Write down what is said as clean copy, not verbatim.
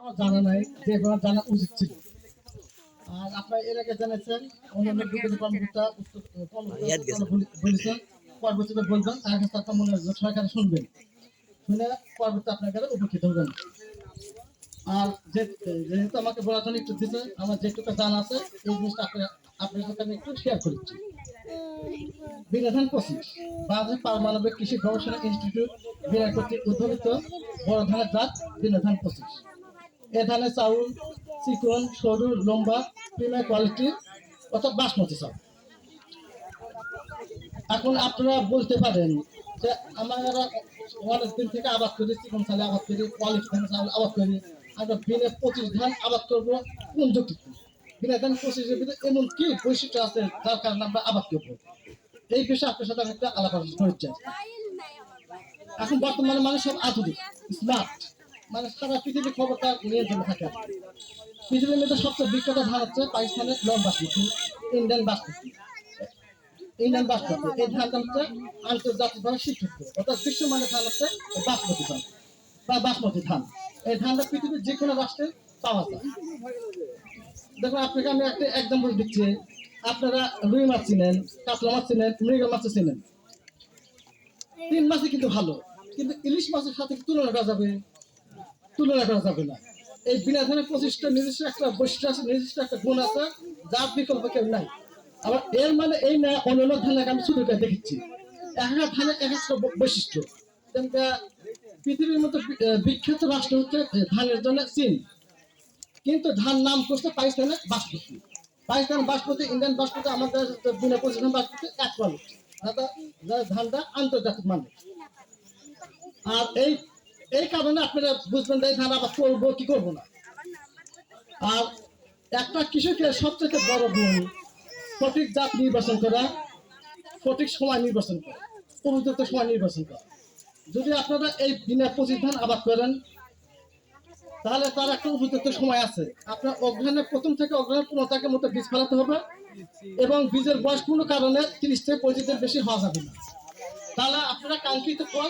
আমার জানা নাই, যেগুলো জানা উচিত ছিল। আর আপনারা এর আগে জানাচ্ছেন অন্যান্য বিজ্ঞানী কর্মকর্তা বলেছেন, পরবর্তীতে বলবেন, তার কাছে আপনার মনে সরকার শুনবেন, শুনে পরবর্তী আপনার কাছে উপকৃত হবেন। আর যেহেতু আমাকে বলার জন্য একটু দিতে, আমার যেটুকু জানা আছে এই জিনিসটা আপনার সাথে আমি একটু শেয়ার করছি। বিনোধন 25 বাংলাদেশ পারমাণবিক কৃষি গবেষণা ইনস্টিটিউট বিনা কর্তৃক উদ্ভাবিত বড় ধানের জাত বিনোধন 25। এ ধানের চাউল চিকন, সরু, লম্বা, প্রিমিয়ার কোয়ালিটি, অর্থাৎ বাসমতি চাউল। এখন আপনারা বলতে পারেন যে আমরা অনেকদিন থেকে আবাদ করি, চিকন চালে আবাদ করি, কোয়ালিটি ধান চাউল আবাদ করি, আমরা বিনা 25 ধান আবাদ করবো কোন যুক্তিতে? বিনা ধান 25-এর ভিতরে এমন কি বৈশিষ্ট্য আছে যার কারণে আমরা আবাদ করবো? এই বিষয়ে আপনার সাথে আমি একটা আলাপ আলোচনা করতে চাই। এখন বর্তমানে মানুষ সব আধুনিক, স্মার্ট, মানে সারা পৃথিবীর খবরটা নিয়ন্ত্রণ থাকে। পৃথিবীর মধ্যে সবচেয়ে বিখ্যাত ধান হচ্ছে পাকিস্তানের long basmati, Indian basmati. Indian basmati এই ধানটা হচ্ছে আন্তর্জাতিকভাবে স্বীকৃত, অর্থাৎ বিশ্বমানের ধান হচ্ছে বাসমতি ধান বা বাসমতি ধান। এই ধানটা পৃথিবীর যে কোনো রাষ্ট্রে পাওয়া যায়। দেখুন, আপনাকে আমি একটা এক্সাম্পল দিচ্ছি। আপনারা রুই মাছ চিনেন, কাতলা মাছ চিনেন, মৃগেল মাছ চিনেন, 3 মাছই কিন্তু ভালো, কিন্তু ইলিশ মাছের সাথে তুলনা করা যাবে? তুলনা করা যাবে না। এই বিনা ধানের 25টা নিজস্ব একটা বৈশিষ্ট্য আছে, নিজস্ব একটা গুণ আছে, যার বিকল্প কেউ নাই। আবার এর মানে এই না অন্যান্য ধানকে আমি শুরু করে দেখেছি, এক এক ধানের এক একটা বৈশিষ্ট্য। পৃথিবীর মতো বিখ্যাত রাষ্ট্র হচ্ছে ধানের জন্য চীন, কিন্তু ধান নাম করছে পাকিস্তানের বাসমতি। পাকিস্তান বাসমতি, ইন্ডিয়ান বাসমতি, আমাদের বিনা 25 বাসমতি এক কোয়ালিটি, ধানটা আন্তর্জাতিক মানে। আর এই কারণে আপনারা বুঝবেন যে এই ধান আবার করবো কি করবো না। আর একটা কৃষকের সবচেয়ে বড় গুণ সঠিক জাত নির্বাচন করা, সঠিক সময় নির্বাচন করা, উপযুক্ত সময় নির্বাচন করা। যদি আপনারা এই বিনা 25 ধান আবাদ করেন, তাহলে তার একটা উপযুক্ত সময় আছে। আপনার অগ্রহণের প্রথম থেকে অগ্রহণের 15 মতো বীজ ফেলাতে হবে, এবং বীজের বয়স কোনো কারণে 30 থেকে 35 দিন বেশি হওয়া যাবে না। তাহলে আপনারা কাঙ্ক্ষিত ফল